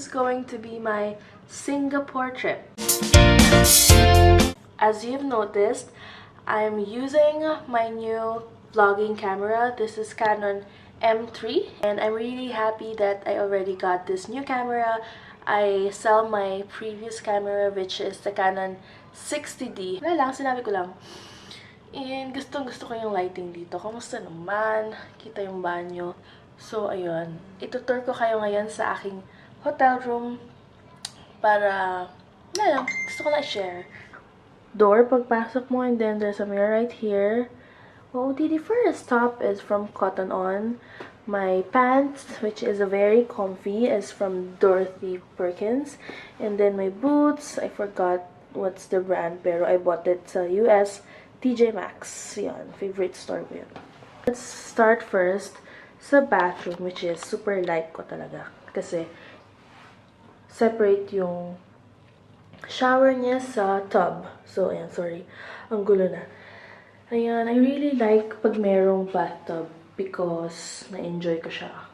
is going to be my Singapore trip. As you've noticed, I'm using my new vlogging camera. This is Canon M3 and I'm really happy that I already got this new camera. I sell my previous camera which is the Canon 60D. Wala lang, sinabi ko lang. And gusto ko yung lighting dito. Kamusta naman? Kita yung banyo. So, ayun. Itutur ko kayo ngayon sa aking hotel room para, wala lang, gusto ko na share. Door, pagpasok mo, and then there's a mirror right here. OOTD first. Top is from Cotton On. My pants, which is a very comfy, is from Dorothy Perkins. And then my boots, I forgot what's the brand, pero I bought it sa US. TJ Maxx. Yan, favorite store ko yun. Let's start first sa bathroom, which is super like ko talaga. Kasi separate yung shower niya sa tub. So, ayan, sorry. Ang gulo na. Ayan, I really like pag merong bathtub because na-enjoy ko siya.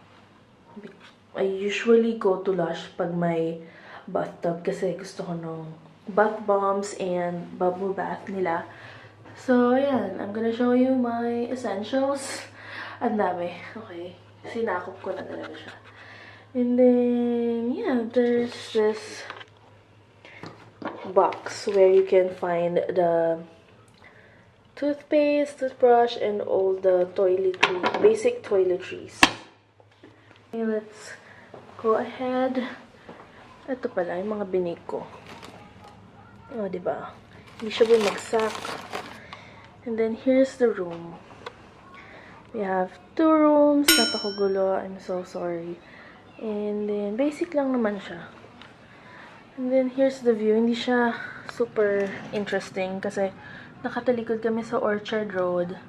I usually go to Lush pag may bathtub kasi gusto ko ng bath bombs and bubble bath nila. So, ayan. I'm gonna show you my essentials. Ang dami. Okay. Sinakop ko na talaga siya. And then, yeah, there's this box where you can find the toothpaste, toothbrush, and all the toiletry, basic toiletries. Okay, let's go ahead. Ito pala, yung mga binig ko. Oh, diba? Hindi siya bumagsak. And then, here's the room. We have 2 rooms. Napakagulo. I'm so sorry. And then, basic lang naman siya. And then, here's the view. Hindi siya super interesting kasi nakatalikod kami sa Orchard Road.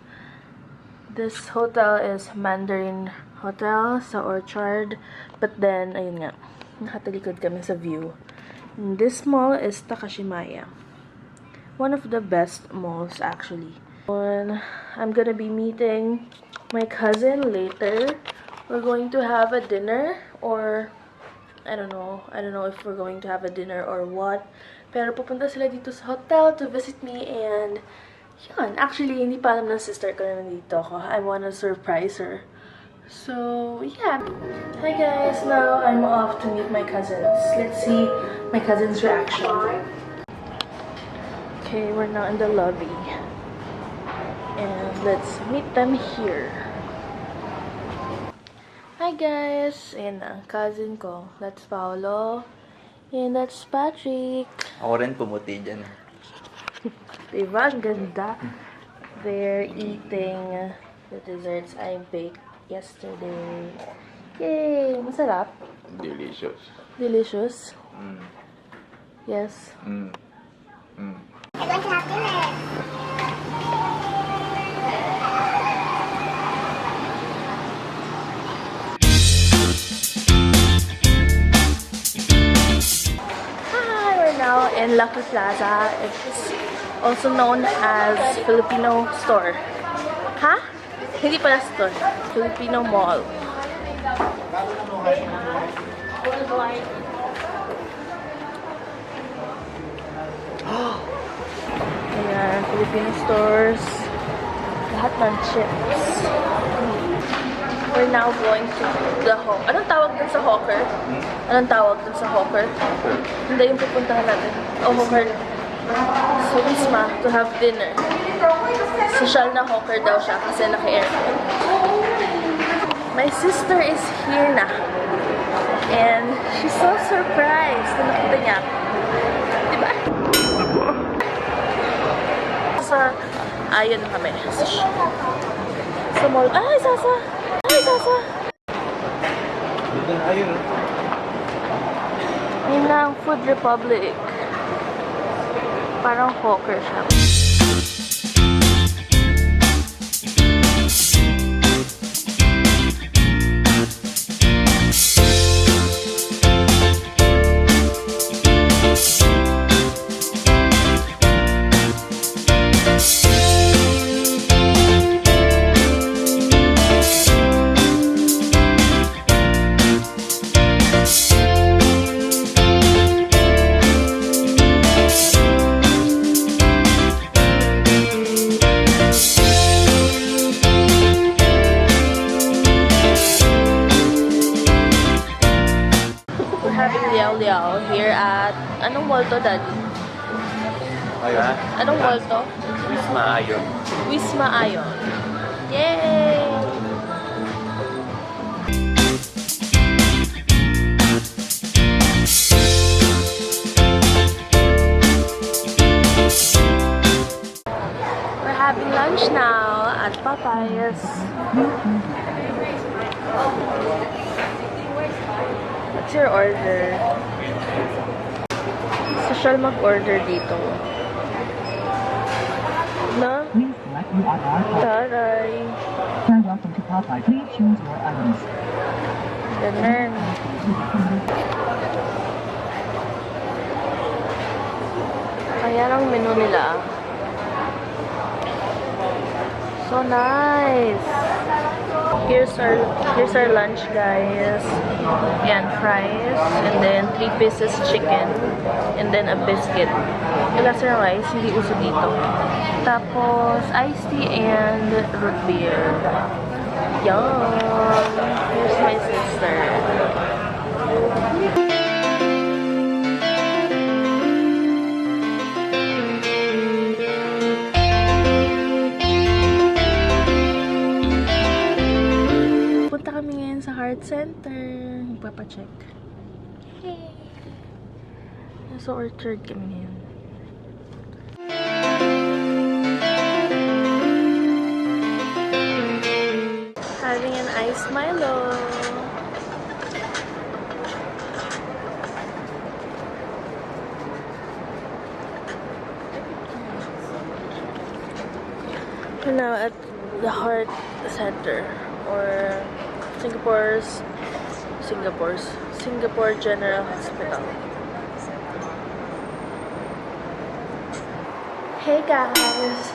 This hotel is Mandarin Hotel sa Orchard. But then, ayun nga. Nakatalikod kami sa view. And this mall is Takashimaya. One of the best malls, actually. And I'm gonna be meeting my cousin later. We're going to have a dinner, or I don't know if we're going to have a dinner or what. Pero pupunta sila dito sa hotel to visit me, and yun. Actually, hindi pa alam ng sister ko na nandito ako. I wanna surprise her. So, yeah. Hi guys, now I'm off to meet my cousins. Let's see my cousin's reaction. Okay, we're now in the lobby. And let's meet them here. Hi guys! Ayan na, cousin ko. That's Paolo. And that's Patrick. Ako rin pumuti dyan. Diba? Ang ganda. They're eating the desserts I baked yesterday. Yay! Masarap? Delicious. Delicious? Mm. Yes. Mm. Mm. I'm going to have dinner. Hi, we're now in Lucky Plaza. It's also known as Filipino store. Ha? Hindi pala store. Filipino Mall. Ayan, Filipino stores. Lahat ng chips. We're now going to the hawker. Anong tawag dun sa hawker? Anong tawag dun sa hawker? Hindi yung pupuntahan natin. Oh, hawker. So, Isma, to have dinner. Social na hawker daw siya kasi naka-aircon. My sister is here na. And she's so surprised na nakita niya. Diba? Ayun na kami. Sa mall. Ay, Sasa! Ay, Sasa! Ayun. Yun lang, Food Republic. Parang hawker shop. at anong mall to, Daddy? Ayun. Anong mall to? Wisma Ayon. Wisma Ayon. Yay! We're having lunch now at Papayas. What's your order? Social mag-order dito. No? Please select your order. Taray. Sir, welcome to Popeye. Please choose your items. Ganun. Ayan ang menu nila. So nice. Here's our lunch, guys. Yan, fries, and then 3 pieces chicken, and then a biscuit. Wala sa rice, hindi uso dito. Tapos iced tea and root beer. Yum! Here's my sister. Punta kami ngayon sa Heart Center. Magpapacheck. Hey! Nasa Orchard kami ngayon. Having an iced Milo. We're now at the Heart Center, or Singapore General Hospital. Hey guys!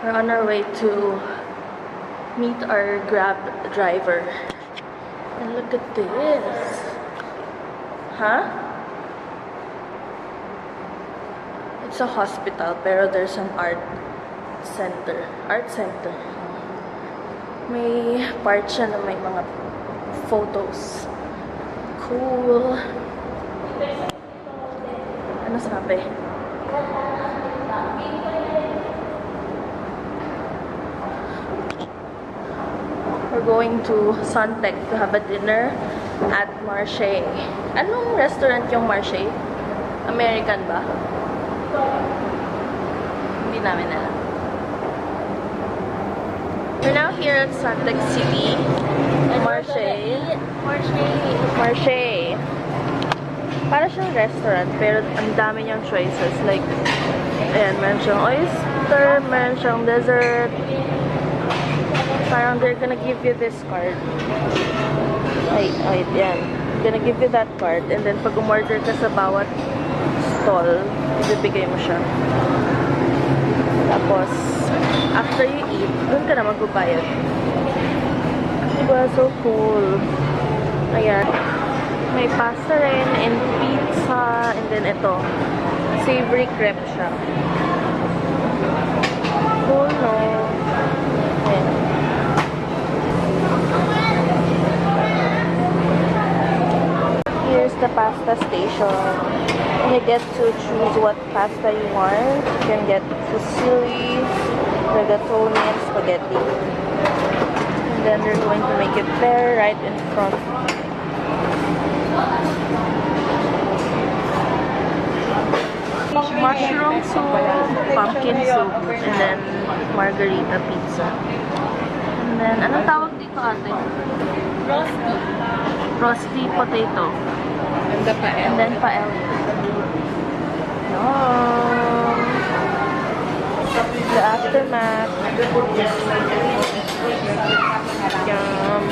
We're on our way to meet our Grab driver. And look at this. Huh? It's a hospital, pero there's an art center. May part siya na may mga photos. Cool. Ano sabi? We're going to Suntec to have a dinner at Marche. Anong restaurant yung Marche? American ba? Hindi namin alam. We're now here at Suntec City. Marche. Para siyang restaurant, pero ang dami niyang choices. Like, ayan, meron siyang oyster, meron siyang dessert. Parang they're gonna give you this card. Ay, yan. Gonna give you that card. And then, pag umorder ka sa bawat stall, ibibigay mo siya. Tapos, after you eat, dun ka na magbabayad. Diba? So cool. Ayan. May pasta rin, and pizza, and then ito. Savory crepe siya. Cool, no? Ayan. Here's the pasta station. You get to choose what pasta you want. You can get fusilli, rigatoni, and spaghetti. And then they're going to make it there, right in front. Mushroom soup, pumpkin soup, and then margarita pizza. And then, anong tawag dito ate? Rosti potato. And then paella. Yum! The aftermath. Yum!